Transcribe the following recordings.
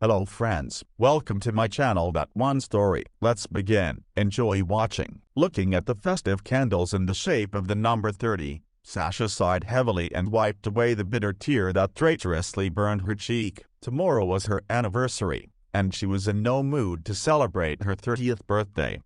Hello friends, welcome to my channel That One Story. Let's begin. Enjoy watching. Looking at the festive candles in the shape of the number 30, Sasha sighed heavily and wiped away the bitter tear that traitorously burned her cheek. Tomorrow was her anniversary, and she was in no mood to celebrate her 30th birthday.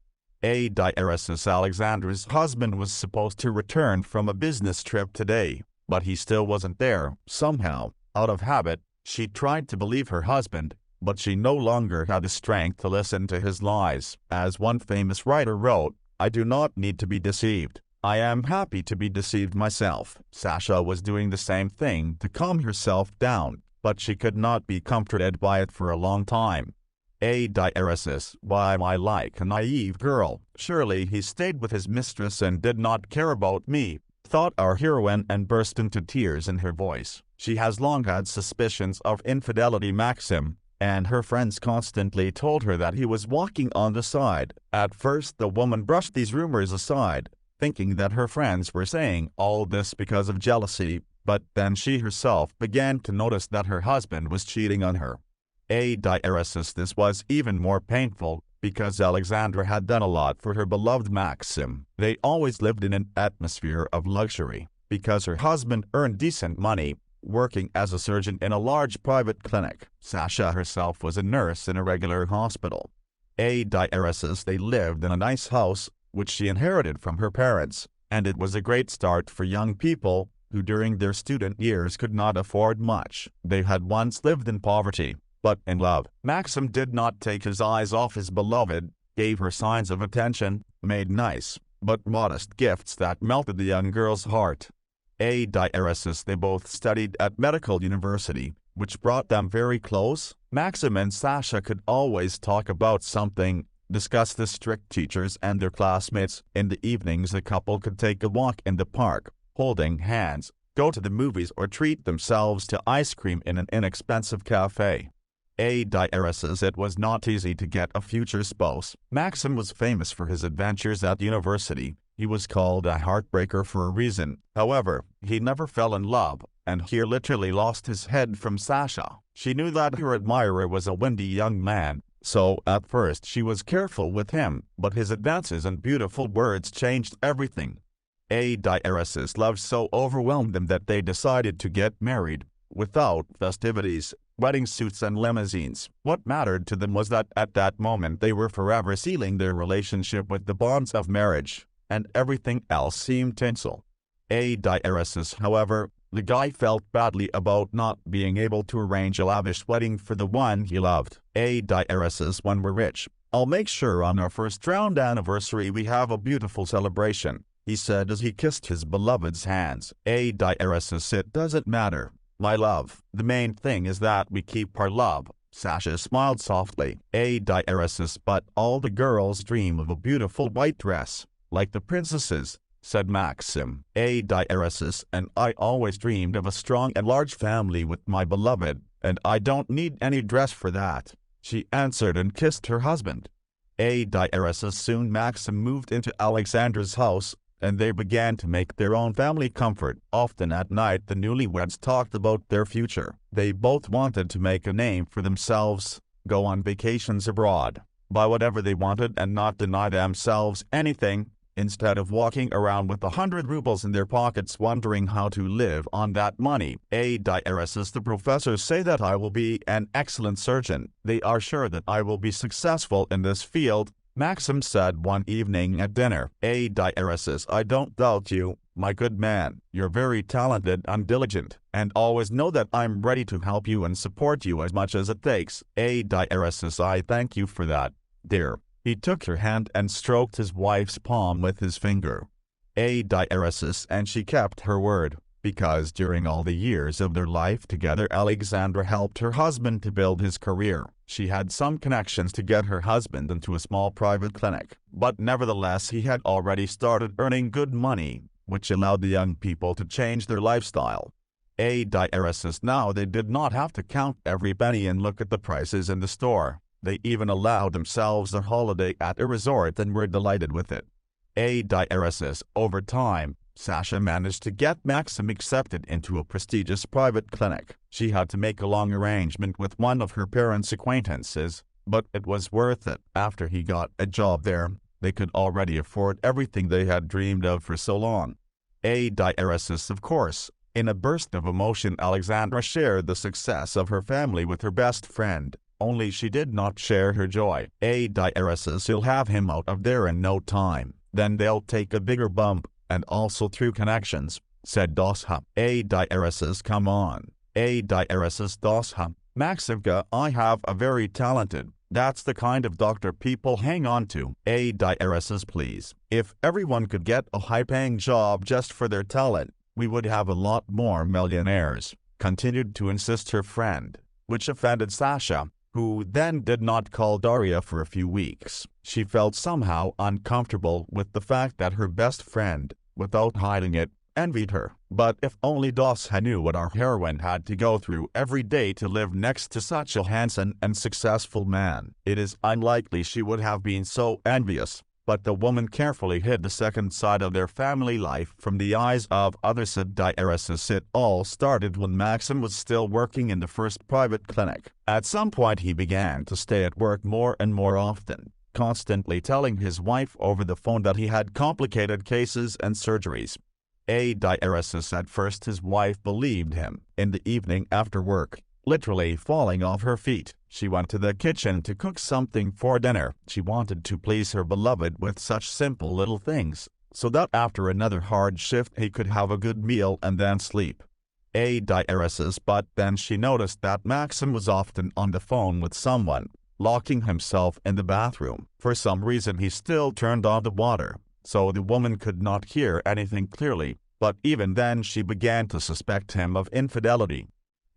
Alexandra's husband was supposed to return from a business trip today, but he still wasn't there. Somehow, out of habit, she tried to believe her husband, but she no longer had the strength to listen to his lies. As one famous writer wrote, "I do not need to be deceived. I am happy to be deceived myself." Sasha was doing the same thing to calm herself down, but she could not be comforted by it for a long time. Why am I like a naive girl? Surely he stayed with his mistress and did not care about me, thought our heroine, and burst into tears in her voice. She has long had suspicions of infidelity Maxim, and her friends constantly told her that he was walking on the side. At first the woman brushed these rumors aside, thinking that her friends were saying all this because of jealousy, but then she herself began to notice that her husband was cheating on her. This was even more painful, because Alexandra had done a lot for her beloved Maxim. They always lived in an atmosphere of luxury, because her husband earned decent money, working as a surgeon in a large private clinic. Sasha herself was a nurse in a regular hospital. They lived in a nice house, which she inherited from her parents, and it was a great start for young people, who during their student years could not afford much. They had once lived in poverty, but in love. Maxim did not take his eyes off his beloved, gave her signs of attention, made nice, but modest gifts that melted the young girl's heart. They both studied at medical university, which brought them very close. Maxim and Sasha could always talk about something, discuss the strict teachers and their classmates. In the evenings the couple could take a walk in the park, holding hands, go to the movies, or treat themselves to ice cream in an inexpensive cafe. It was not easy to get a future spouse. Maxim was famous for his adventures at university. He was called a heartbreaker for a reason. However, he never fell in love, and he literally lost his head from Sasha. She knew that her admirer was a windy young man, so at first she was careful with him, but his advances and beautiful words changed everything. Love so overwhelmed them that they decided to get married, without festivities, wedding suits and limousines. What mattered to them was that at that moment they were forever sealing their relationship with the bonds of marriage, and everything else seemed tinsel. However, the guy felt badly about not being able to arrange a lavish wedding for the one he loved. When we're rich, I'll make sure on our first round anniversary we have a beautiful celebration, he said as he kissed his beloved's hands. It doesn't matter, my love. The main thing is that we keep our love. Sasha smiled softly. But all the girls dream of a beautiful white dress, like the princesses, said Maxim. And I always dreamed of a strong and large family with my beloved, and I don't need any dress for that, she answered and kissed her husband. Soon Maxim moved into Alexandra's house, and they began to make their own family comfort. Often at night the newlyweds talked about their future. They both wanted to make a name for themselves, go on vacations abroad, buy whatever they wanted and not deny themselves anything, instead of walking around with 100 rubles in their pockets wondering how to live on that money. The professors say that I will be an excellent surgeon. They are sure that I will be successful in this field, Maxim said one evening at dinner. I don't doubt you, my good man. You're very talented and diligent, and always know that I'm ready to help you and support you as much as it takes. I thank you for that, dear. He took her hand and stroked his wife's palm with his finger. And she kept her word, because during all the years of their life together Alexandra helped her husband to build his career. She had some connections to get her husband into a small private clinic, but nevertheless he had already started earning good money, which allowed the young people to change their lifestyle. Now they did not have to count every penny and look at the prices in the store. They even allowed themselves a holiday at a resort and were delighted with it. Over time, Sasha managed to get Maxim accepted into a prestigious private clinic. She had to make a long arrangement with one of her parents' acquaintances, but it was worth it. After he got a job there, they could already afford everything they had dreamed of for so long. Of course. In a burst of emotion, Alexandra shared the success of her family with her best friend, only she did not share her joy. You'll have him out of there in no time, then they'll take a bigger bump, and also through connections, said Dosha. Come on. Dosha. Maximka, I have a very talented, that's the kind of doctor people hang on to. Please. If everyone could get a high-paying job just for their talent, we would have a lot more millionaires, continued to insist her friend, which offended Sasha, who then did not call Daria for a few weeks. She felt somehow uncomfortable with the fact that her best friend, without hiding it, envied her. But if only Dosha knew what our heroine had to go through every day to live next to such a handsome and successful man. It is unlikely she would have been so envious, but the woman carefully hid the second side of their family life from the eyes of others. It all started when Maxim was still working in the first private clinic. At some point he began to stay at work more and more often, constantly telling his wife over the phone that he had complicated cases and surgeries. At first his wife believed him. In the evening after work, literally falling off her feet, she went to the kitchen to cook something for dinner. She wanted to please her beloved with such simple little things, so that after another hard shift he could have a good meal and then sleep. But then she noticed that Maxim was often on the phone with someone, locking himself in the bathroom. For some reason he still turned on the water, so the woman could not hear anything clearly, but even then she began to suspect him of infidelity.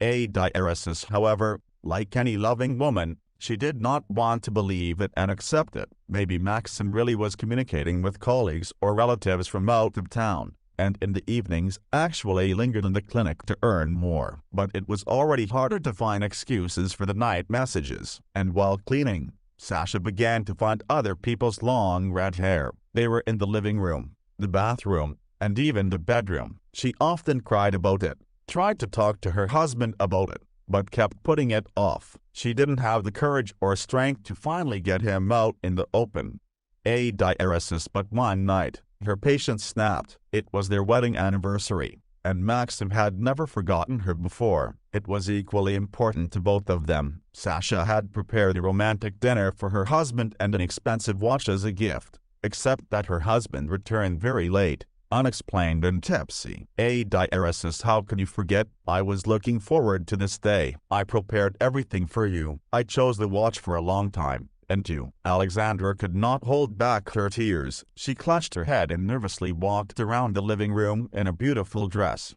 However, like any loving woman, she did not want to believe it and accept it. Maybe Maxim really was communicating with colleagues or relatives from out of town, and in the evenings actually lingered in the clinic to earn more. But it was already harder to find excuses for the night messages. And while cleaning, Sasha began to find other people's long red hair. They were in the living room, the bathroom, and even the bedroom. She often cried about it, tried to talk to her husband about it, but kept putting it off. She didn't have the courage or strength to finally get him out in the open. But one night, her patience snapped. It was their wedding anniversary, and Maxim had never forgotten her before. It was equally important to both of them. Sasha had prepared a romantic dinner for her husband and an expensive watch as a gift, except that her husband returned very late, unexplained and tipsy. How could you forget? I was looking forward to this day. I prepared everything for you. I chose the watch for a long time, and you. Alexandra could not hold back her tears. She clutched her head and nervously walked around the living room in a beautiful dress.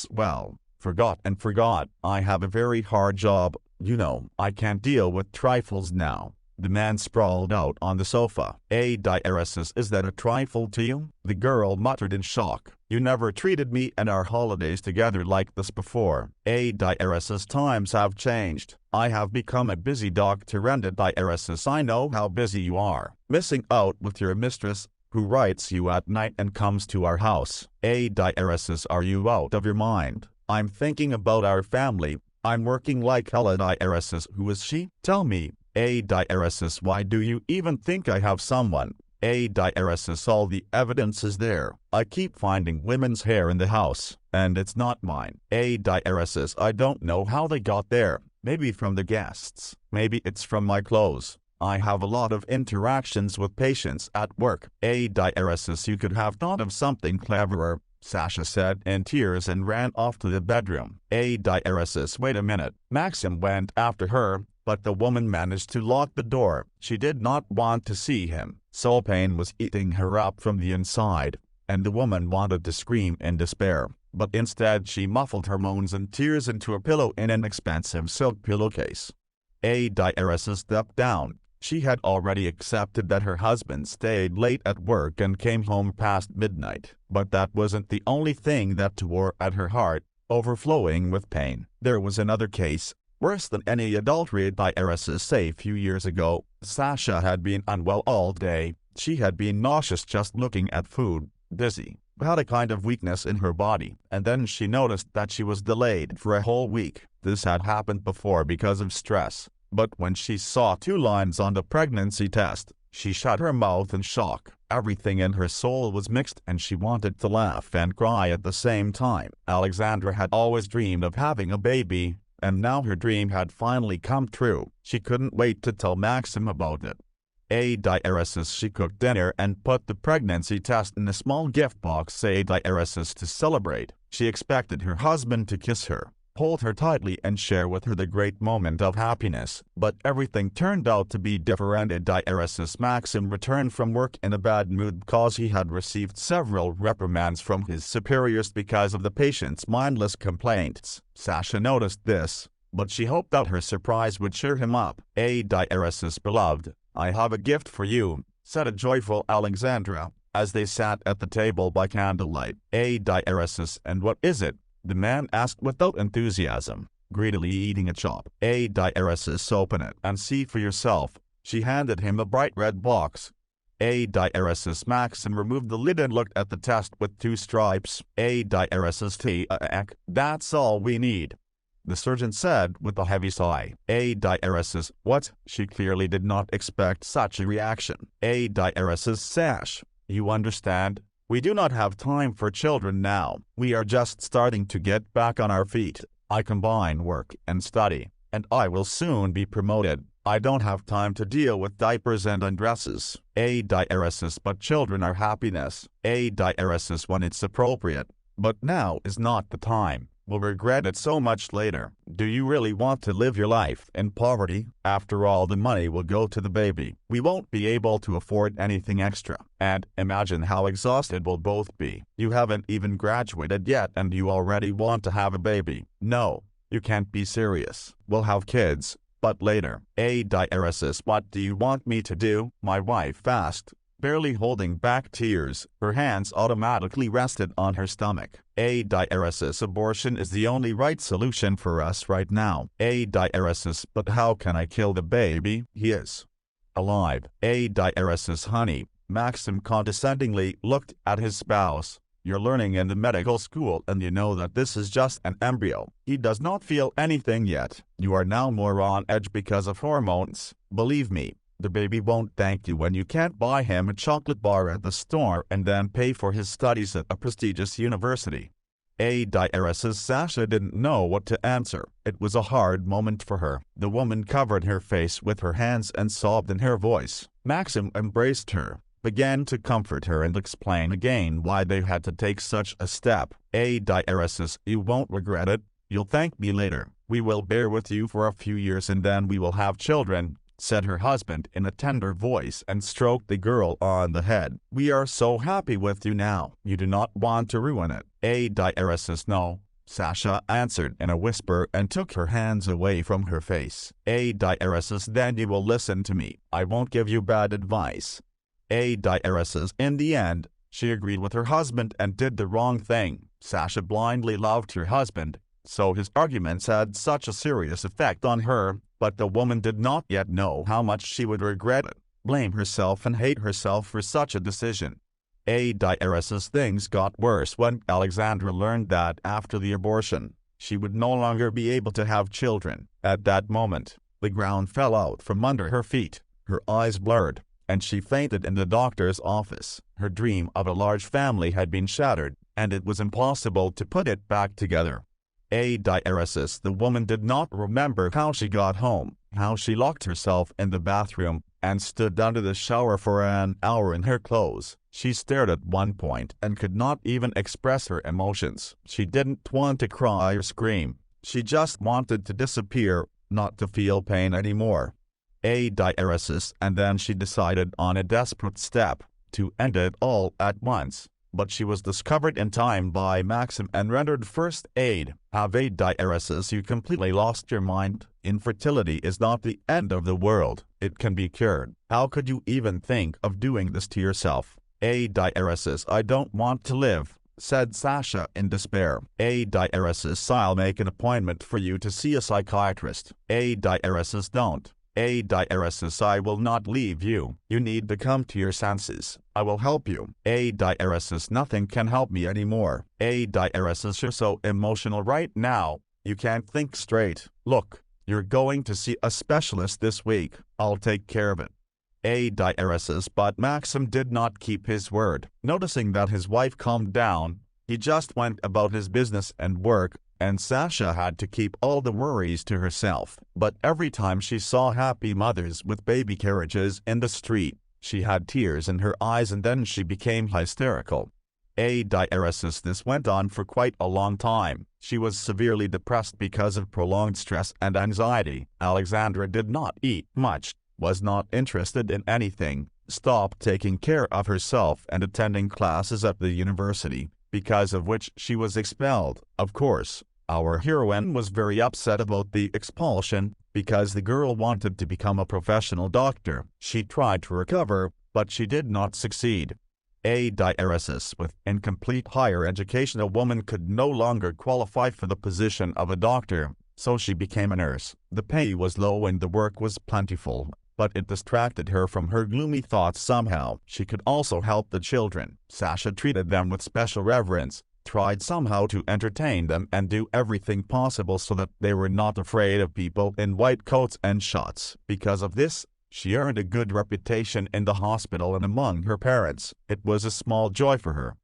Well, forgot. I have a very hard job, you know. I can't deal with trifles now. The man sprawled out on the sofa. Is that a trifle to you? The girl muttered in shock. You never treated me and our holidays together like this before. Times have changed. I have become a busy doctor and I know how busy you are. Missing out with your mistress, who writes you at night and comes to our house. Are you out of your mind? I'm thinking about our family. I'm working like hell at Who is she? Tell me. Why do you even think I have someone? All the evidence is there. I keep finding women's hair in the house, and it's not mine. I don't know how they got there. Maybe from the guests. Maybe it's from my clothes. I have a lot of interactions with patients at work. You could have thought of something cleverer, Sasha said in tears and ran off to the bedroom. Wait a minute. Maxim went after her, but the woman managed to lock the door. She did not want to see him. Soul pain was eating her up from the inside, and the woman wanted to scream in despair, but instead she muffled her moans and tears into a pillow in an expensive silk pillowcase. Stepped down. She had already accepted that her husband stayed late at work and came home past midnight, but that wasn't the only thing that tore at her heart, overflowing with pain. There was another case, worse than any adultery. A few years ago, Sasha had been unwell all day. She had been nauseous just looking at food, dizzy, had a kind of weakness in her body, and then she noticed that she was delayed for a whole week. This had happened before because of stress, but when she saw 2 lines on the pregnancy test, she shut her mouth in shock. Everything in her soul was mixed and she wanted to laugh and cry at the same time. Alexandra had always dreamed of having a baby, and now her dream had finally come true. She couldn't wait to tell Maxim about it. She cooked dinner and put the pregnancy test in a small gift box to celebrate. She expected her husband to kiss her, hold her tightly and share with her the great moment of happiness. But everything turned out to be different. Maxim returned from work in a bad mood because he had received several reprimands from his superiors because of the patient's mindless complaints. Sasha noticed this, but she hoped that her surprise would cheer him up. Beloved, I have a gift for you, said a joyful Alexandra, as they sat at the table by candlelight. And what is it? The man asked without enthusiasm, greedily eating a chop. Open it and see for yourself. She handed him a bright red box. Maxim removed the lid and looked at the test with 2 stripes. That's all we need, the surgeon said with a heavy sigh. What? She clearly did not expect such a reaction. Sash, you understand? We do not have time for children now. We are just starting to get back on our feet. I combine work and study, and I will soon be promoted. I don't have time to deal with diapers and undresses. But children are happiness. When it's appropriate. But now is not the time. We'll regret it so much later. Do you really want to live your life in poverty? After all, the money will go to the baby. We won't be able to afford anything extra. And imagine how exhausted we'll both be. You haven't even graduated yet and you already want to have a baby. No, you can't be serious. We'll have kids, but later. What do you want me to do? My wife asked, barely holding back tears. Her hands automatically rested on her stomach. Abortion is the only right solution for us right now. But how can I kill the baby? He is alive. Honey, Maxim condescendingly looked at his spouse. You're learning in the medical school and you know that this is just an embryo. He does not feel anything yet. You are now more on edge because of hormones. Believe me, the baby won't thank you when you can't buy him a chocolate bar at the store and then pay for his studies at a prestigious university. Sasha didn't know what to answer. It was a hard moment for her. The woman covered her face with her hands and sobbed in her voice. Maxim embraced her, began to comfort her and explain again why they had to take such a step. You won't regret it. You'll thank me later. We will bear with you for a few years and then we will have children, said her husband in a tender voice and stroked the girl on the head. We are so happy with you now. You do not want to ruin it. No, Sasha answered in a whisper and took her hands away from her face. Then you will listen to me. I won't give you bad advice. In the end, she agreed with her husband and did the wrong thing. Sasha blindly loved her husband, so his arguments had such a serious effect on her, but the woman did not yet know how much she would regret it, blame herself and hate herself for such a decision. Things got worse when Alexandra learned that after the abortion, she would no longer be able to have children. At that moment, the ground fell out from under her feet, her eyes blurred, and she fainted in the doctor's office. Her dream of a large family had been shattered, and it was impossible to put it back together. The woman did not remember how she got home, how she locked herself in the bathroom, and stood under the shower for an hour in her clothes. She stared at one point and could not even express her emotions. She didn't want to cry or scream. She just wanted to disappear, not to feel pain anymore. And then she decided on a desperate step, to end it all at once. But she was discovered in time by Maxim and rendered first aid. Have you completely lost your mind? Infertility is not the end of the world. It can be cured. How could you even think of doing this to yourself? I don't want to live, said Sasha in despair. I'll make an appointment for you to see a psychiatrist. Don't. Diaresis, I will not leave you. You need to come to your senses. I will help you. Diaresis, nothing can help me anymore. Diaresis, you're so emotional right now. You can't think straight. Look, you're going to see a specialist this week. I'll take care of it. Diaresis, but Maxim did not keep his word. Noticing that his wife calmed down, he just went about his business and work, and Sasha had to keep all the worries to herself. But every time she saw happy mothers with baby carriages in the street, she had tears in her eyes and then she became hysterical. Diaresis, this went on for quite a long time. She was severely depressed because of prolonged stress and anxiety. Alexandra did not eat much, was not interested in anything, stopped taking care of herself and attending classes at the university, because of which she was expelled. Of course, our heroine was very upset about the expulsion, because the girl wanted to become a professional doctor. She tried to recover, but she did not succeed. Diaresis, with incomplete higher education, a woman could no longer qualify for the position of a doctor, so she became a nurse. The pay was low and the work was plentiful, but it distracted her from her gloomy thoughts somehow. She could also help the children. Sasha treated them with special reverence, tried somehow to entertain them and do everything possible so that they were not afraid of people in white coats and shots. Because of this, she earned a good reputation in the hospital and among her parents. It was a small joy for her.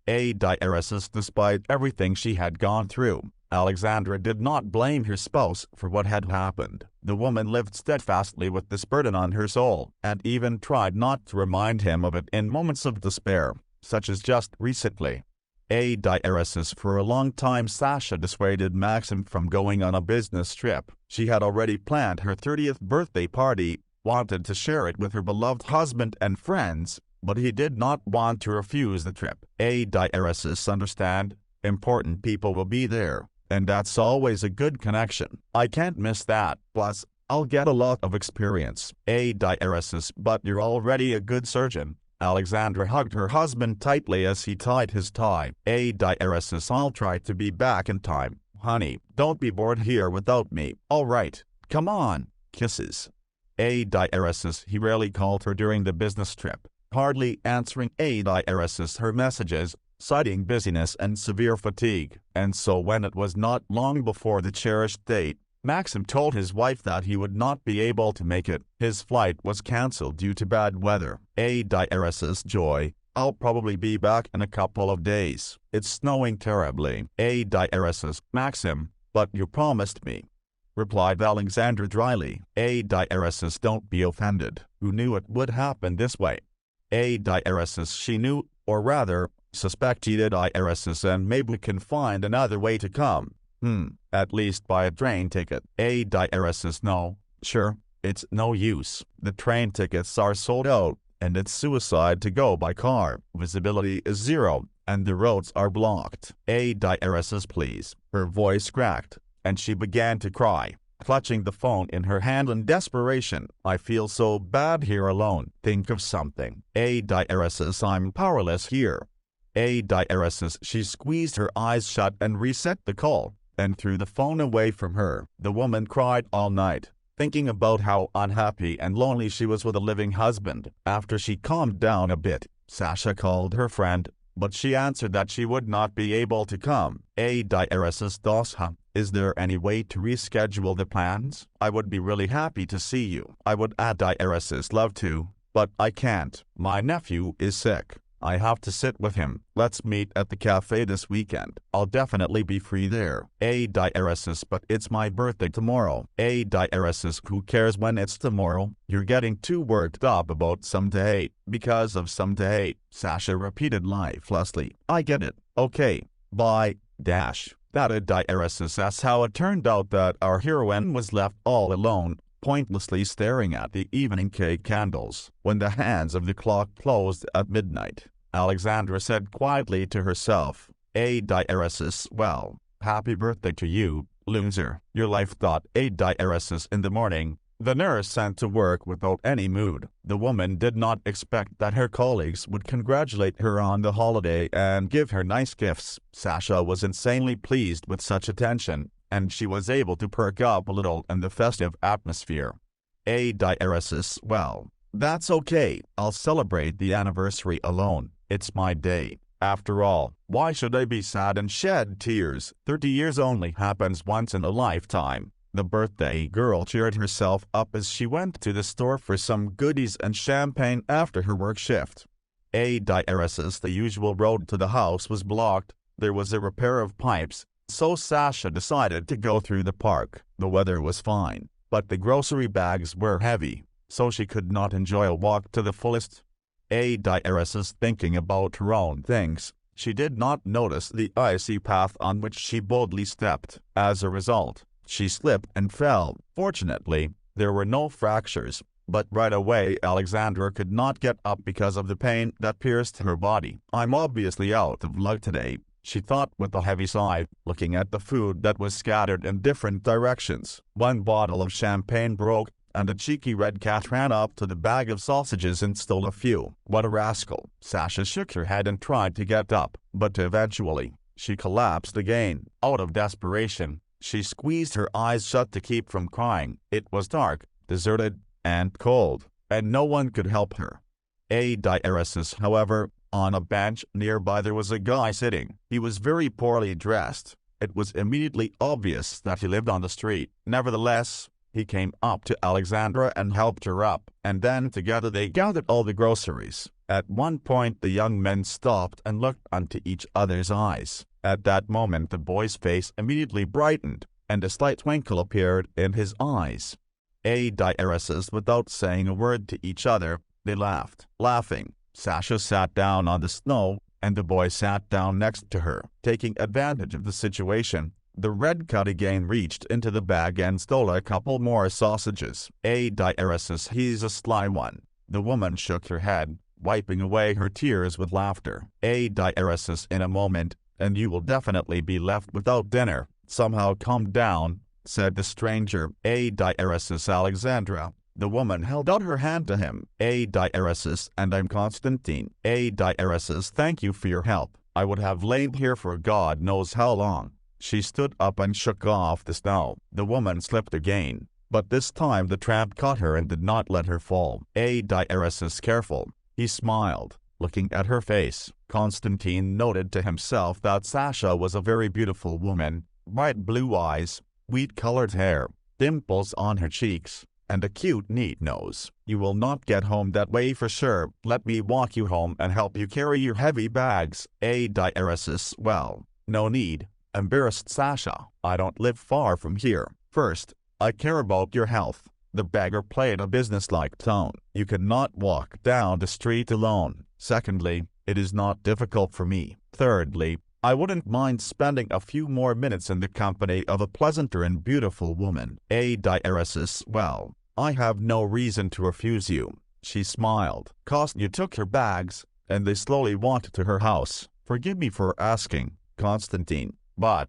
Diaresis, despite everything she had gone through, Alexandra did not blame her spouse for what had happened. The woman lived steadfastly with this burden on her soul, and even tried not to remind him of it in moments of despair, such as just recently. Diaresis, for a long time Sasha dissuaded Maxim from going on a business trip. She had already planned her 30th birthday party, wanted to share it with her beloved husband and friends, but he did not want to refuse the trip. Diaresis, understand, important people will be there, and that's always a good connection. I can't miss that, plus, I'll get a lot of experience. Diaresis, but you're already a good surgeon. Alexandra hugged her husband tightly as he tied his tie. Diaresis, I'll try to be back in time. Honey, don't be bored here without me. All right, come on. Kisses. Diaresis, he rarely called her during the business trip, hardly answering Diaresis her messages, citing busyness and severe fatigue. And so when it was not long before the cherished date, Maxim told his wife that he would not be able to make it. His flight was cancelled due to bad weather. Diaresis, joy, I'll probably be back in a couple of days. It's snowing terribly. Diaresis, Maxim, but you promised me, replied Alexandra dryly. Diaresis, don't be offended. Who knew it would happen this way? Diaresis, she knew, or rather, suspected Diaresis, and maybe we can find another way to come. At least buy a train ticket. Diaresis, no, sure, it's no use. The train tickets are sold out, and it's suicide to go by car. Visibility is zero, and the roads are blocked. Diaresis, please. Her voice cracked, and she began to cry, clutching the phone in her hand in desperation. I feel so bad here alone. Think of something. Diaresis, I'm powerless here. Diaresis, she squeezed her eyes shut and reset the call, and threw the phone away from her. The woman cried all night, thinking about how unhappy and lonely she was with a living husband. After she calmed down a bit, Sasha called her friend, but she answered that she would not be able to come. Diaresis, Dosha, is there any way to reschedule the plans? I would be really happy to see you. I would add Diaresis, love to, but I can't. My nephew is sick. I have to sit with him. Let's meet at the cafe this weekend. I'll definitely be free there. Diaresis, but it's my birthday tomorrow. Diaresis, who cares when it's tomorrow? You're getting too worked up about some date. Because of some date, Sasha repeated lifelessly. I get it. Okay, bye, dash. That Diaresis. That's how it turned out that our heroine was left all alone, pointlessly staring at the evening cake candles. When the hands of the clock closed at midnight, Alexandra said quietly to herself, Diaresis, well, happy birthday to you, loser. Your life. Diaresis. In the morning, the nurse sent to work without any mood. The woman did not expect that her colleagues would congratulate her on the holiday and give her nice gifts. Sasha was insanely pleased with such attention, and she was able to perk up a little in the festive atmosphere. Diaresis, well, that's okay. I'll celebrate the anniversary alone. It's my day. After all, why should I be sad and shed tears? 30 years only happens once in a lifetime. The birthday girl cheered herself up as she went to the store for some goodies and champagne after her work shift. Diaresis, the usual road to the house was blocked. There was a repair of pipes, so Sasha decided to go through the park. The weather was fine, but the grocery bags were heavy, so she could not enjoy a walk to the fullest. Diaresis, thinking about her own things, she did not notice the icy path on which she boldly stepped. As a result, she slipped and fell. Fortunately, there were no fractures, but right away Alexandra could not get up because of the pain that pierced her body. I'm obviously out of luck today, she thought with a heavy sigh, looking at the food that was scattered in different directions. One bottle of champagne broke, and a cheeky red cat ran up to the bag of sausages and stole a few. What a rascal! Sasha shook her head and tried to get up, but eventually, she collapsed again. Out of desperation, she squeezed her eyes shut to keep from crying. It was dark, deserted, and cold, and no one could help her. Diaresis, however, on a bench nearby there was a guy sitting. He was very poorly dressed. It was immediately obvious that he lived on the street. Nevertheless, he came up to Alexandra and helped her up, and then together they gathered all the groceries. At one point the young men stopped and looked into each other's eyes. At that moment the boy's face immediately brightened, and a slight twinkle appeared in his eyes. Diaresis, without saying a word to each other, they laughed. Laughing, Sasha sat down on the snow, and the boy sat down next to her. Taking advantage of the situation, the red cat again reached into the bag and stole a couple more sausages. Diaresis, he's a sly one. The woman shook her head, wiping away her tears with laughter. Diaresis, in a moment, and you will definitely be left without dinner. Somehow calm down, said the stranger. Diaresis, Alexandra. The woman held out her hand to him. Diaresis, and I'm Constantine. Diaresis, thank you for your help. I would have lain here for God knows how long. She stood up and shook off the snow. The woman slipped again, but this time the tramp caught her and did not let her fall. Diaresis, careful. He smiled, looking at her face. Constantine noted to himself that Sasha was a very beautiful woman. Bright blue eyes, wheat-colored hair, dimples on her cheeks, and a cute neat nose. You will not get home that way for sure. Let me walk you home and help you carry your heavy bags. Diaresis, well, no need, embarrassed Sasha. I don't live far from here. First, I care about your health. The beggar played a businesslike tone. You cannot walk down the street alone. Secondly, it is not difficult for me. Thirdly, I wouldn't mind spending a few more minutes in the company of a pleasanter and beautiful woman. Diaresis, well, I have no reason to refuse you. She smiled. You took her bags, and they slowly walked to her house. Forgive me for asking, Constantine, but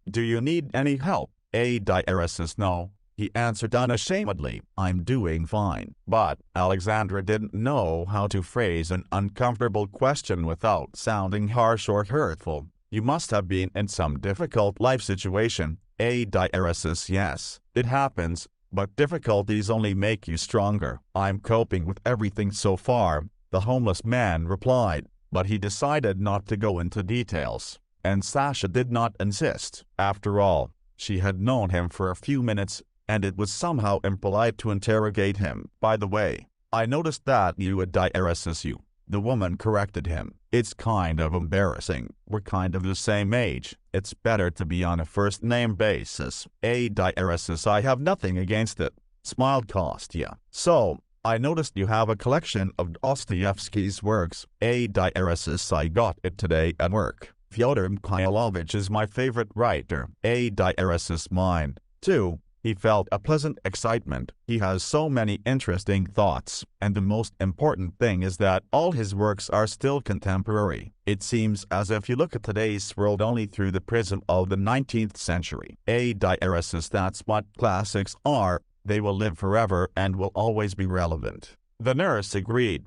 do you need any help? Diaresis, no, he answered unashamedly. I'm doing fine. But Alexandra didn't know how to phrase an uncomfortable question without sounding harsh or hurtful. You must have been in some difficult life situation. Diaresis, yes, it happens, but difficulties only make you stronger. I'm coping with everything so far, the homeless man replied, but he decided not to go into details, and Sasha did not insist. After all, she had known him for a few minutes, and it was somehow impolite to interrogate him. By the way, I noticed that you had Diaresis. The woman corrected him. It's kind of embarrassing. We're kind of the same age. It's better to be on a first-name basis. Diaresis, I have nothing against it, smiled Kostya. So, I noticed you have a collection of Dostoevsky's works. Diaresis, I got it today at work. Fyodor Mikhailovich is my favorite writer. Diaresis, mine, too. He felt a pleasant excitement. He has so many interesting thoughts, and the most important thing is that all his works are still contemporary. It seems as if you look at today's world only through the prism of the 19th century. Diaresis, that's what classics are. They will live forever and will always be relevant. The nurse agreed.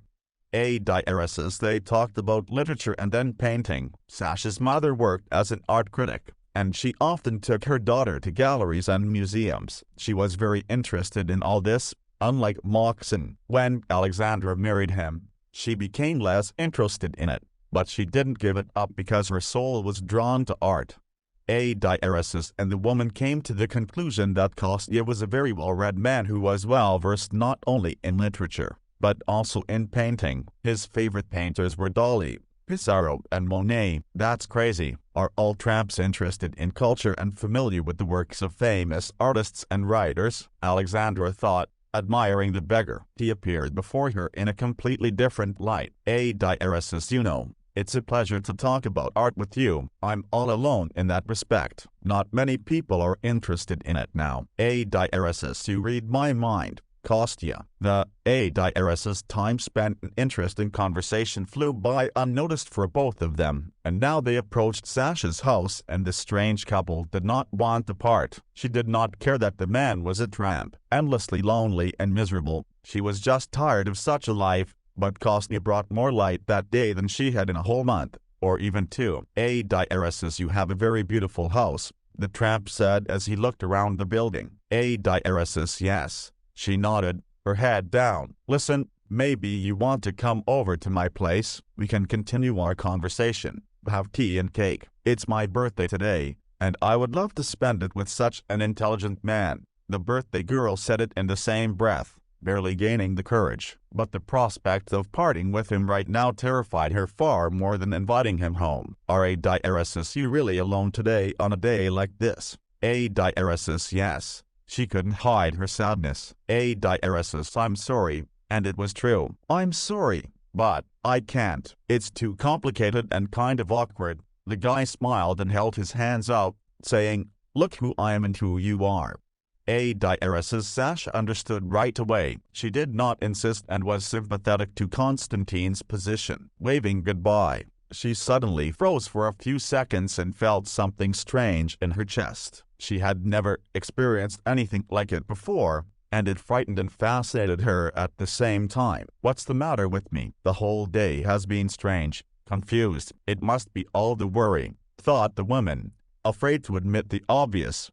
Diaresis, they talked about literature and then painting. Sasha's mother worked as an art critic, and she often took her daughter to galleries and museums. She was very interested in all this, Unlike Moxon, when Alexandra married him, she became less interested in it, but she didn't give it up because her soul was drawn to art. Dionysus and the woman came to the conclusion that Kostya was a very well-read man who was well-versed not only in literature, but also in painting. His favorite painters were Dali, Pissarro, and Monet. That's crazy. Are all tramps interested in culture and familiar with the works of famous artists and writers? Alexandra thought, admiring the beggar. He appeared before her in a completely different light. Dionysus, you know, it's a pleasure to talk about art with you. I'm all alone in that respect. Not many people are interested in it now. Dionysus, you read my mind. Kostya. The Dionysus time spent in interesting conversation flew by unnoticed for both of them, and now they approached Sasha's house and the strange couple did not want to part. She did not care that the man was a tramp, endlessly lonely and miserable. She was just tired of such a life, but Kostya brought more light that day than she had in a whole month, or even 2. Dionysus, you have a very beautiful house, the tramp said as he looked around the building. Dionysus, yes. She nodded, her head down. Listen, maybe you want to come over to my place. We can continue our conversation, have tea and cake. It's my birthday today, and I would love to spend it with such an intelligent man. The birthday girl said it in the same breath, barely gaining the courage. But the prospect of parting with him right now terrified her far more than inviting him home. Are Dionysus, you really alone today on a day like this? Dionysus, yes. She couldn't hide her sadness. Dionysus, I'm sorry, and it was true. I'm sorry, but I can't. It's too complicated and kind of awkward. The guy smiled and held his hands out, saying, look who I am and who you are. Dionysus. Sasha understood right away. She did not insist and was sympathetic to Constantine's position. Waving goodbye, she suddenly froze for a few seconds and felt something strange in her chest. She had never experienced anything like it before, and it frightened and fascinated her at the same time. What's the matter with me? The whole day has been strange, confused. It must be all the worry, thought the woman, afraid to admit the obvious.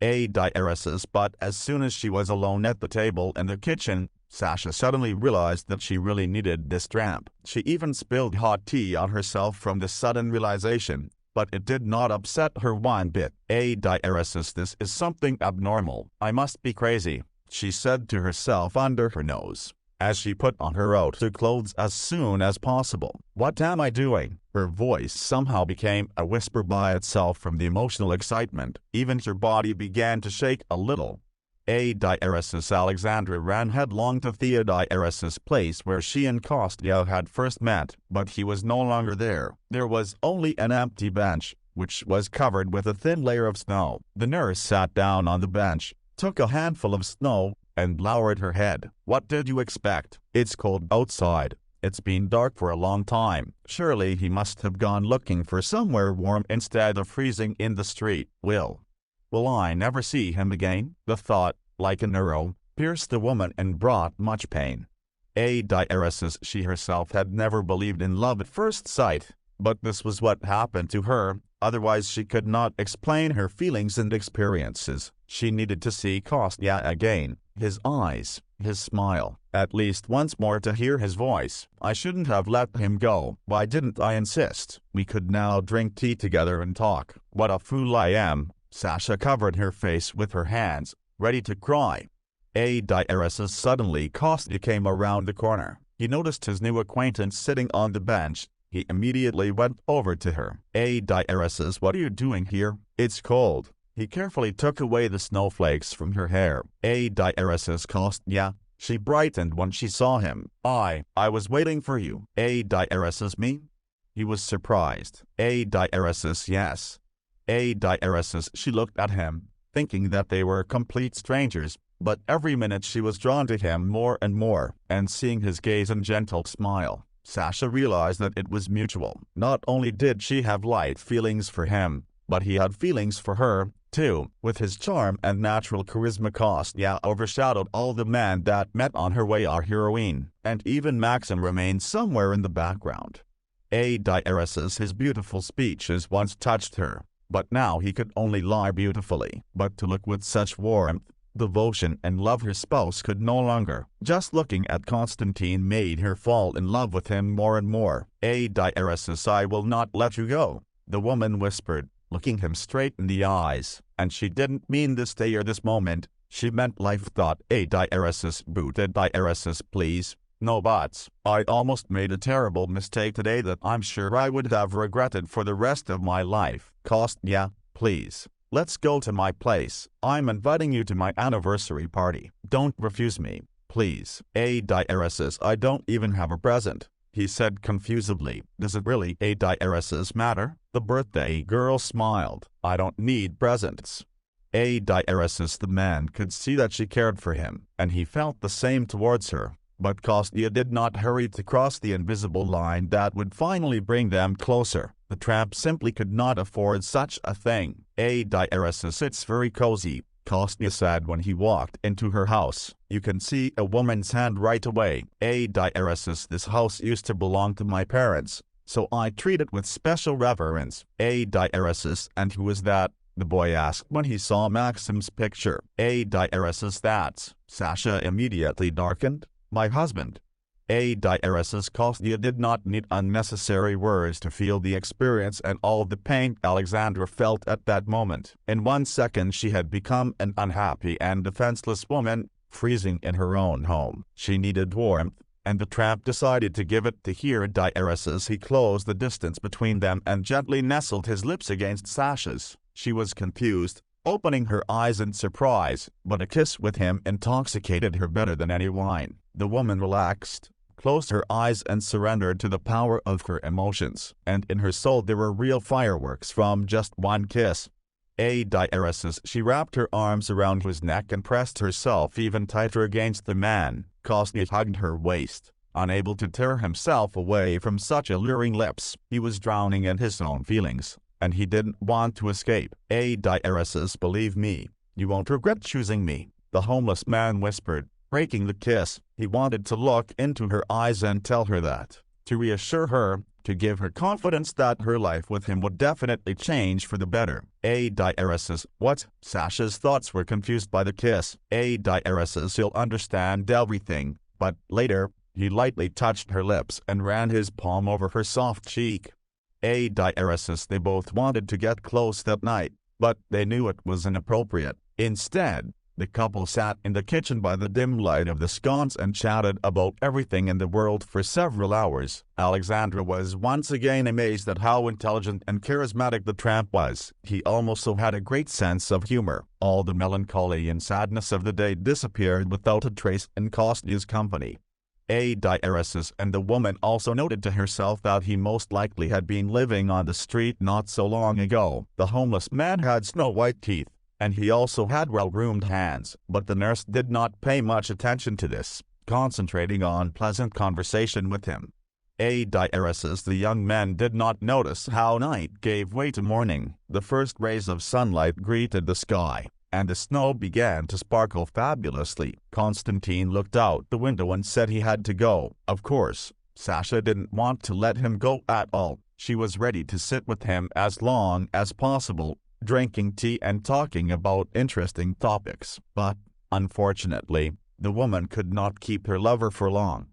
Dionysus. But as soon as she was alone at the table in the kitchen, Sasha suddenly realized that she really needed this tramp. She even spilled hot tea on herself from the sudden realization, but it did not upset her one bit. Dionysus, this is something abnormal. I must be crazy, she said to herself under her nose, as she put on her outer clothes as soon as possible. What am I doing? Her voice somehow became a whisper by itself from the emotional excitement. Even her body began to shake a little. Dionysus. Alexandra ran headlong to Dionysus' place where she and Kostya had first met, but he was no longer there. There was only an empty bench, which was covered with a thin layer of snow. The nurse sat down on the bench, took a handful of snow, and lowered her head. What did you expect? It's cold outside. It's been dark for a long time. Surely he must have gone looking for somewhere warm instead of freezing in the street. Will I never see him again? The thought, like an arrow, pierced the woman and brought much pain. Dionysus. She herself had never believed in love at first sight, but this was what happened to her. Otherwise she could not explain her feelings and experiences. She needed to see Kostya again, his eyes, his smile, at least once more, to hear his voice. I shouldn't have let him go. Why didn't I insist? We could now drink tea together and talk. What a fool I am. Sasha covered her face with her hands, ready to cry. Dionysus. Suddenly Kostya came around the corner. He noticed his new acquaintance sitting on the bench. He immediately went over to her. Dionysus, what are you doing here? It's cold. He carefully took away the snowflakes from her hair. Dionysus. Kostya. She brightened when she saw him. I was waiting for you. Dionysus. Me? He was surprised. Dionysus. Yes. Dionysus. She looked at him, thinking that they were complete strangers, but every minute she was drawn to him more and more, and seeing his gaze and gentle smile, Sasha realized that it was mutual. Not only did she have light feelings for him, but he had feelings for her, too. With his charm and natural charisma, Kostya overshadowed all the men that met on her way. Our heroine, and even Maxim, remained somewhere in the background. Dionysus. His beautiful speeches once touched her, but now he could only lie beautifully. But to look with such warmth, devotion and love her spouse could no longer. Just looking at Constantine made her fall in love with him more and more. Drs, I will not let you go, the woman whispered, looking him straight in the eyes. And she didn't mean this day or this moment, she meant life. Drs, booted Drs, please. No buts. I almost made a terrible mistake today that I'm sure I would have regretted for the rest of my life. Kostya, please. Let's go to my place. I'm inviting you to my anniversary party. Don't refuse me, please. Drs, I don't even have a present, he said confusedly. Does it really Drs matter? The birthday girl smiled. I don't need presents. Drs, the man could see that she cared for him, and he felt the same towards her. But Kostya did not hurry to cross the invisible line that would finally bring them closer. The tramp simply could not afford such a thing. Drs, it's very cozy, Kostya said when he walked into her house. You can see a woman's hand right away. Drs, this house used to belong to my parents, so I treat it with special reverence. Drs, and who is that? The boy asked when he saw Maxim's picture. Drs, that's. Sasha immediately darkened. My husband. Drs, Kostya did not need unnecessary words to feel the experience and all the pain Alexandra felt at that moment. In 1 second she had become an unhappy and defenseless woman, freezing in her own home. She needed warmth, and the tramp decided to give it to her. Drs, he closed the distance between them and gently nestled his lips against Sasha's. She was confused, opening her eyes in surprise, but a kiss with him intoxicated her better than any wine. The woman relaxed, closed her eyes and surrendered to the power of her emotions, and in her soul there were real fireworks from just one kiss. Drs, she wrapped her arms around his neck and pressed herself even tighter against the man. Kostya hugged her waist, unable to tear himself away from such alluring lips. He was drowning in his own feelings, and he didn't want to escape. Drs, believe me, you won't regret choosing me, the homeless man whispered, breaking the kiss. He wanted to look into her eyes and tell her that, to reassure her, to give her confidence that her life with him would definitely change for the better. Drs, what? Sasha's thoughts were confused by the kiss. Drs, he'll understand everything, but later, he lightly touched her lips and ran his palm over her soft cheek. Drs, they both wanted to get close that night, but they knew it was inappropriate. Instead, the couple sat in the kitchen by the dim light of the sconce and chatted about everything in the world for several hours. Alexandra was once again amazed at how intelligent and charismatic the tramp was. He also had a great sense of humor. All the melancholy and sadness of the day disappeared without a trace in Kostya's company. Drs, and the woman also noted to herself that he most likely had been living on the street not so long ago. The homeless man had snow-white teeth, and he also had well-groomed hands, but the nurse did not pay much attention to this, concentrating on pleasant conversation with him. Drs, the young men did not notice how night gave way to morning. The first rays of sunlight greeted the sky, and the snow began to sparkle fabulously. Constantine looked out the window and said he had to go. Of course, Sasha didn't want to let him go at all. She was ready to sit with him as long as possible, drinking tea and talking about interesting topics. But, unfortunately, the woman could not keep her lover for long.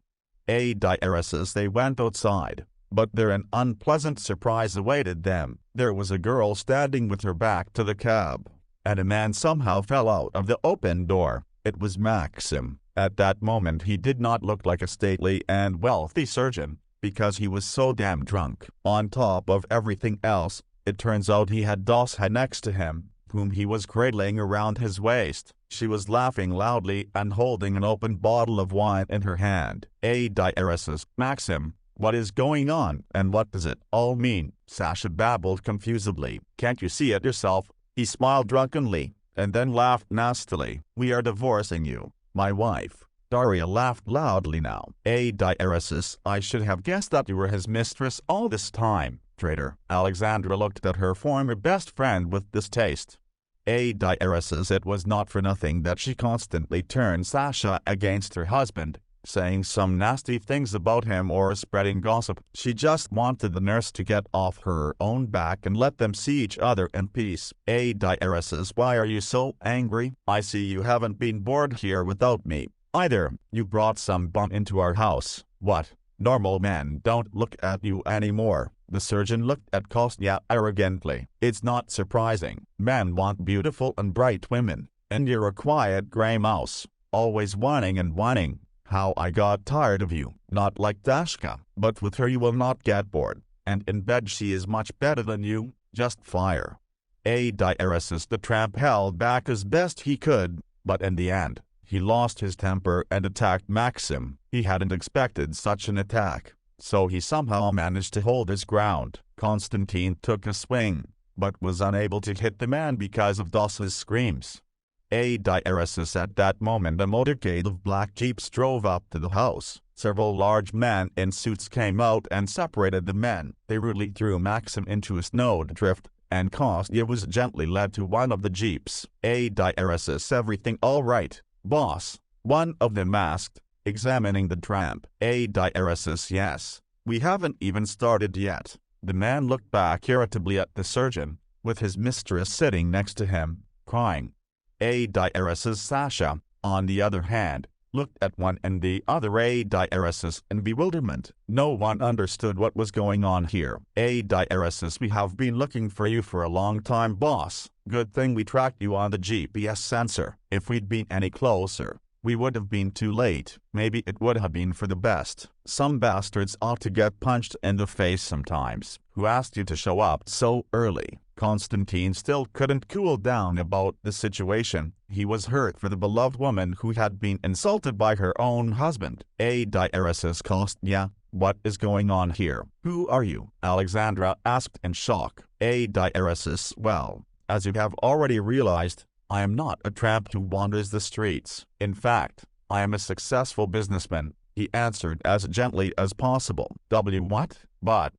Drs, they went outside, but there an unpleasant surprise awaited them. There was a girl standing with her back to the cab, and a man somehow fell out of the open door. It was Maxim. At that moment he did not look like a stately and wealthy surgeon, because he was so damn drunk. On top of everything else, it turns out he had Dosha next to him, whom he was cradling around his waist. She was laughing loudly and holding an open bottle of wine in her hand. Drs, Maxim, what is going on and what does it all mean? Sasha babbled confusedly. Can't you see it yourself? He smiled drunkenly, and then laughed nastily. We are divorcing you, my wife. Daria laughed loudly now. Drs, I should have guessed that you were his mistress all this time, traitor. Alexandra looked at her former best friend with distaste. Drs, it was not for nothing that she constantly turned Sasha against her husband. saying some nasty things about him or spreading gossip. She just wanted the nurse to get off her own back and let them see each other in peace. Diaresis, why are you so angry? I see you haven't been bored here without me either. You brought some bum into our house. What? Normal men don't look at you anymore. The surgeon looked at Kostya arrogantly. It's not surprising. Men want beautiful and bright women, and you're a quiet gray mouse, always whining and whining. How I got tired of you. Not like Dashka, but with her you will not get bored, and in bed she is much better than you. Just fire. Diaresis, the tramp held back as best he could, but in the end, he lost his temper and attacked Maxim. He hadn't expected such an attack, so he somehow managed to hold his ground. Konstantin took a swing, but was unable to hit the man because of Das's screams. Diaresis, at that moment a motorcade of black jeeps drove up to the house. Several large men in suits came out and separated the men. They rudely threw Maxim into a snowdrift, and Kostya was gently led to one of the jeeps. Diaresis, everything all right, boss? One of them asked, examining the tramp. Diaresis, yes. We haven't even started yet. The man looked back irritably at the surgeon, with his mistress sitting next to him, crying. Diaresis, Sasha, on the other hand, looked at one and the other. Diaresis in bewilderment. No one understood what was going on here. Diaresis, we have been looking for you for a long time, boss. Good thing we tracked you on the GPS sensor. If we'd been any closer, we would have been too late. Maybe it would have been for the best. Some bastards ought to get punched in the face sometimes. Who asked you to show up so early? Konstantin still couldn't cool down about the situation. He was hurt for the beloved woman who had been insulted by her own husband. Diaresis, Kostya, what is going on here? Who are you? Alexandra asked in shock. Diaresis, well, as you have already realized, I am not a tramp who wanders the streets. In fact, I am a successful businessman, he answered as gently as possible. What? But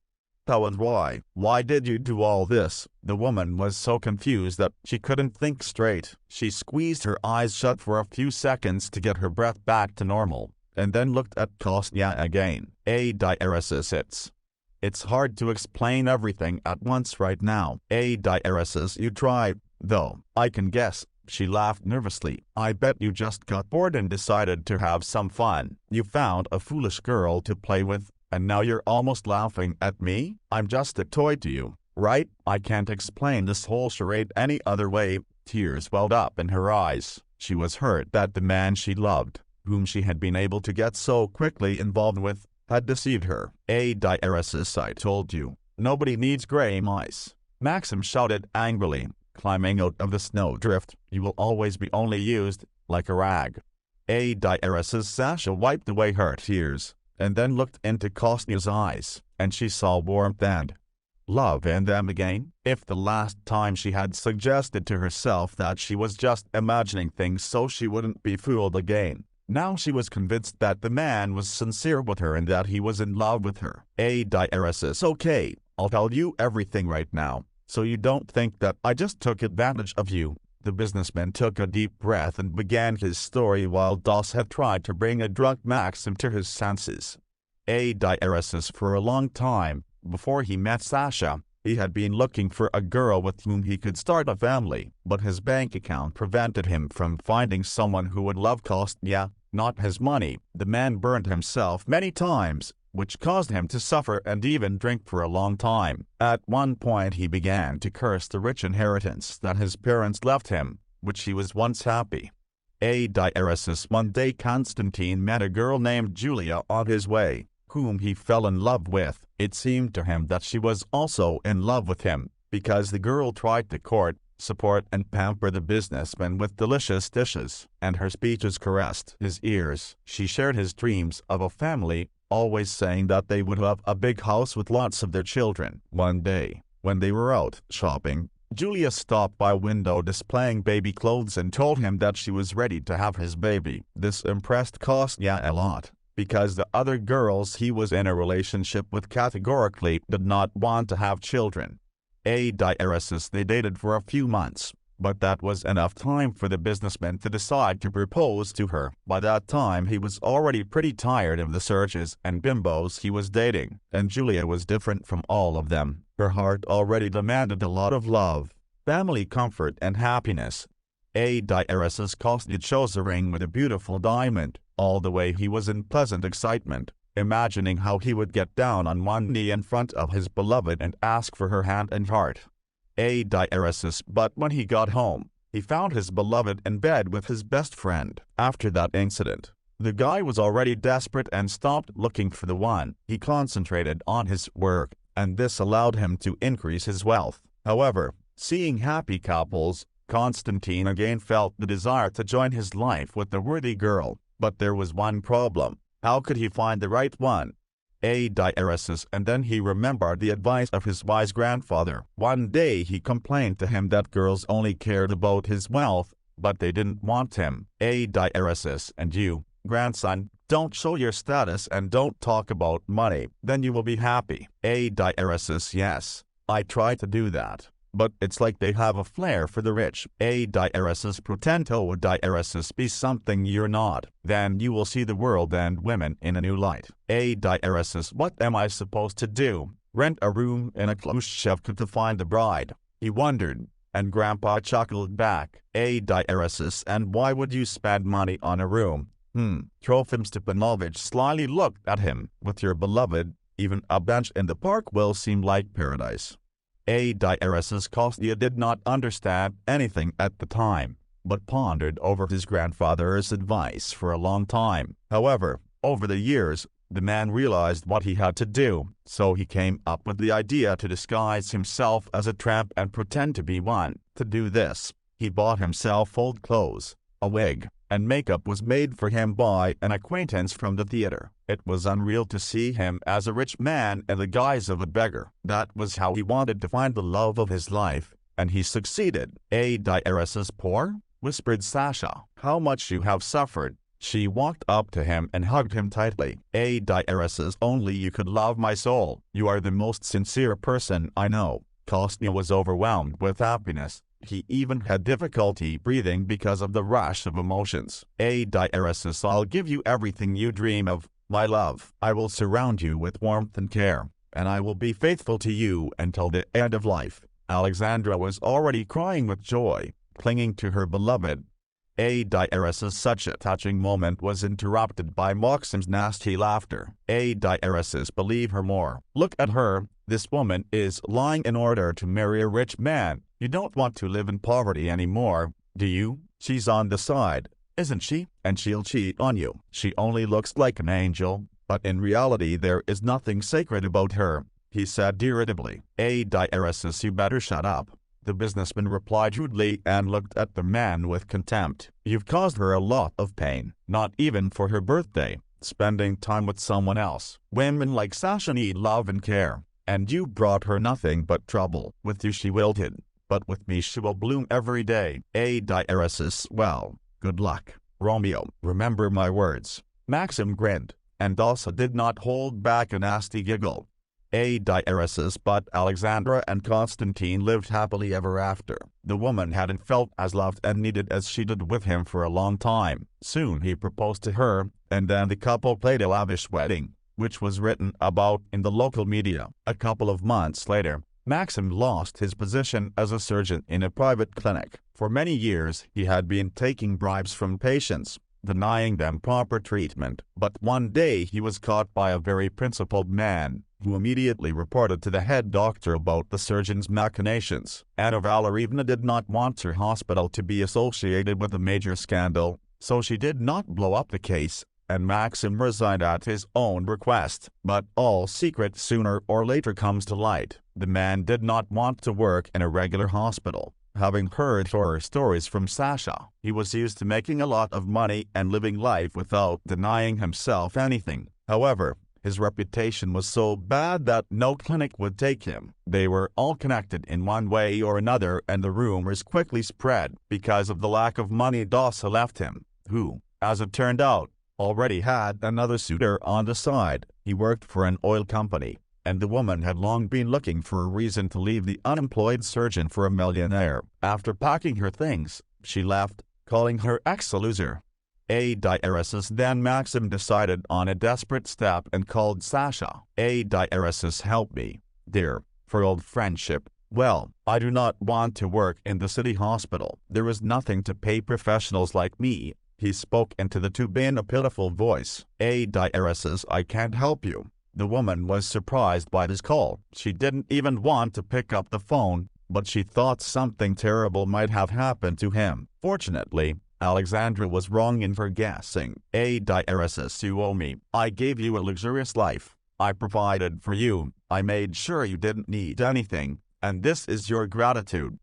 how and why? Why did you do all this? The woman was so confused that she couldn't think straight. She squeezed her eyes shut for a few seconds to get her breath back to normal, and then looked at Kostya again. Diaresis, it's hard to explain everything at once right now. Diaresis, you try, though. I can guess. She laughed nervously. I bet you just got bored and decided to have some fun. You found a foolish girl to play with, and now you're almost laughing at me? I'm just a toy to you, right? I can't explain this whole charade any other way. Tears welled up in her eyes. She was hurt that the man she loved, whom she had been able to get so quickly involved with, had deceived her. Diaresis, I told you, nobody needs gray mice. Maxim shouted angrily, climbing out of the snowdrift. You will always be only used like a rag. Diaresis, Sasha wiped away her tears, and then looked into Kostya's eyes, and she saw warmth and love in them again. If the last time she had suggested to herself that she was just imagining things so she wouldn't be fooled again, now she was convinced that the man was sincere with her and that he was in love with her. Diaresis, okay, I'll tell you everything right now, so you don't think that I just took advantage of you. The businessman took a deep breath and began his story while Das had tried to bring a drunk Maxim to his senses. Diaresis, for a long time, before he met Sasha, he had been looking for a girl with whom he could start a family, but his bank account prevented him from finding someone who would love Kostya, not his money. The man burned himself many times, which caused him to suffer and even drink for a long time. At one point he began to curse the rich inheritance that his parents left him, which he was once happy. Diaresis, one day Konstantin met a girl named Julia on his way, whom he fell in love with. It seemed to him that she was also in love with him, because the girl tried to court, support and pamper the businessman with delicious dishes, and her speeches caressed his ears. She shared his dreams of a family, always saying that they would have a big house with lots of their children. One day, when they were out shopping, Julia stopped by a window displaying baby clothes and told him that she was ready to have his baby. This impressed Kostya a lot, because the other girls he was in a relationship with categorically did not want to have children. Diaresis, they dated for a few months, But that was enough time for the businessman to decide to propose to her. By that time he was already pretty tired of the searches and bimbos he was dating, and Julia was different from all of them. Her heart already demanded a lot of love, family comfort and happiness. Drs Kostya chose a ring with a beautiful diamond. All the way he was in pleasant excitement, imagining how he would get down on one knee in front of his beloved and ask for her hand and heart. But when he got home, he found his beloved in bed with his best friend. After that incident, the guy was already desperate and stopped looking for the one. He concentrated on his work, and this allowed him to increase his wealth. However, seeing happy couples, Konstantin again felt the desire to join his life with the worthy girl. But there was one problem. How could he find the right one? And then he remembered the advice of his wise grandfather. One day he complained to him that girls only cared about his wealth, but they didn't want him. And you, grandson, don't show your status and don't talk about money, then you will be happy. Yes, I try to do that. But it's like they have a flair for the rich. Pretend to be something you're not. Then you will see the world and women in a new light. What am I supposed to do? Rent a room in a Khrushchevka to find the bride? He wondered, and Grandpa chuckled back. And why would you spend money on a room? Trofim Stepanovich slyly looked at him. With your beloved, even a bench in the park will seem like paradise. Kostya did not understand anything at the time, but pondered over his grandfather's advice for a long time. However, over the years, the man realized what he had to do, so he came up with the idea to disguise himself as a tramp and pretend to be one. To do this, he bought himself old clothes, a wig, and makeup was made for him by an acquaintance from the theater. It was unreal to see him as a rich man in the guise of a beggar. That was how he wanted to find the love of his life, and he succeeded. Poor? Whispered Sasha. How much you have suffered. She walked up to him and hugged him tightly. Only you could love my soul. You are the most sincere person I know. Kostya was overwhelmed with happiness. He even had difficulty breathing because of the rush of emotions. I'll give you everything you dream of, my love. I will surround you with warmth and care, and I will be faithful to you until the end of life. Alexandra was already crying with joy, clinging to her beloved. Such a touching moment was interrupted by Maxim's nasty laughter. Believe her more. Look at her. This woman is lying in order to marry a rich man. You don't want to live in poverty anymore, do you? She's on the side, isn't she? And she'll cheat on you. She only looks like an angel, but in reality there is nothing sacred about her, he said irritably. You better shut up. The businessman replied rudely and looked at the man with contempt. You've caused her a lot of pain, not even for her birthday, spending time with someone else. Women like Sasha need love and care, and you brought her nothing but trouble. With you she wilted, but with me she will bloom every day. Well, good luck, Romeo. Remember my words. Maxim grinned, and also did not hold back a nasty giggle. But Alexandra and Konstantin lived happily ever after. The woman hadn't felt as loved and needed as she did with him for a long time. Soon he proposed to her, and then the couple played a lavish wedding, which was written about in the local media. A couple of months later, Maxim lost his position as a surgeon in a private clinic. For many years he had been taking bribes from patients, denying them proper treatment. But one day he was caught by a very principled man, who immediately reported to the head doctor about the surgeon's machinations. Anna Valerievna did not want her hospital to be associated with a major scandal, so she did not blow up the case, and Maxim resigned at his own request. But all secret sooner or later comes to light. The man did not want to work in a regular hospital. Having heard horror stories from Sasha, he was used to making a lot of money and living life without denying himself anything. However, his reputation was so bad that no clinic would take him. They were all connected in one way or another, and the rumors quickly spread. Because of the lack of money, Dasa left him, who, as it turned out, already had another suitor on the side. He worked for an oil company, and the woman had long been looking for a reason to leave the unemployed surgeon for a millionaire. After packing her things, she left, calling her ex a loser. Then Maxim decided on a desperate step and called Sasha. Help me, dear, for old friendship. Well, I do not want to work in the city hospital. There is nothing to pay professionals like me. He spoke into the tube in a pitiful voice. I can't help you. The woman was surprised by this call. She didn't even want to pick up the phone, but she thought something terrible might have happened to him. Fortunately, Alexandra was wrong in her guessing. You owe me. I gave you a luxurious life. I provided for you. I made sure you didn't need anything, and this is your gratitude.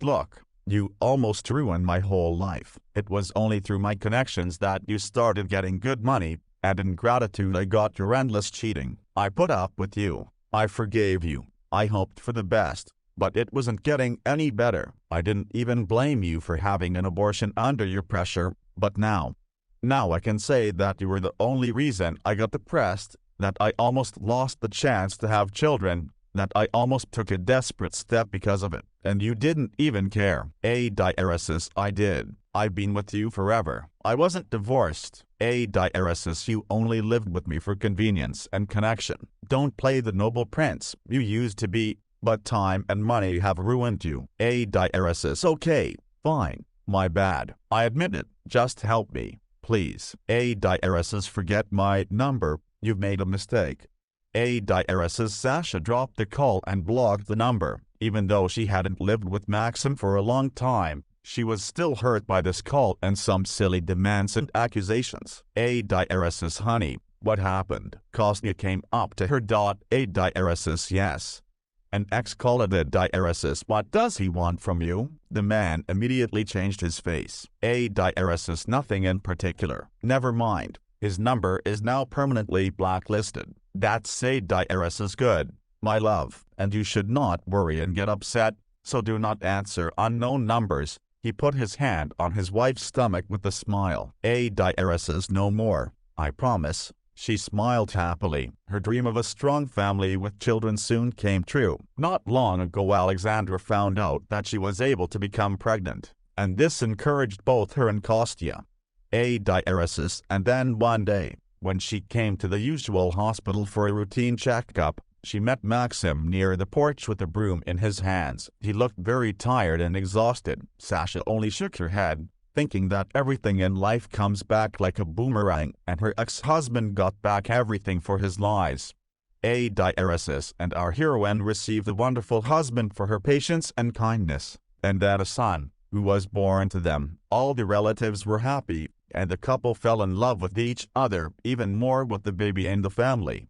Look. You almost ruined my whole life. It was only through my connections that you started getting good money, and in gratitude I got your endless cheating. I put up with you. I forgave you. I hoped for the best, but it wasn't getting any better. I didn't even blame you for having an abortion under your pressure, but now I can say that you were the only reason I got depressed, that I almost lost the chance to have children, that I almost took a desperate step because of it, and you didn't even care. I did. I've been with you forever. I wasn't divorced. You only lived with me for convenience and connection. Don't play the noble prince you used to be, but time and money have ruined you. Okay, fine. My bad. I admit it. Just help me, please. Forget my number. You've made a mistake. Sasha dropped the call and blocked the number. Even though she hadn't lived with Maxim for a long time, she was still hurt by this call and some silly demands and accusations. Honey, what happened? Kostya came up to her. Yes. An ex called it. What does he want from you? The man immediately changed his face. Nothing in particular. Never mind. His number is now permanently blacklisted. That's good, my love, and you should not worry and get upset, so do not answer unknown numbers. He put his hand on his wife's stomach with a smile. No more, I promise. She smiled happily. Her dream of a strong family with children soon came true. Not long ago Alexandra found out that she was able to become pregnant, and this encouraged both her and Kostya. And then one day, when she came to the usual hospital for a routine checkup, she met Maxim near the porch with a broom in his hands. He looked very tired and exhausted. Sasha only shook her head, thinking that everything in life comes back like a boomerang, and her ex-husband got back everything for his lies. And our heroine received a wonderful husband for her patience and kindness, and then a son, who was born to them. All the relatives were happy, and the couple fell in love with each other, even more with the baby in the family.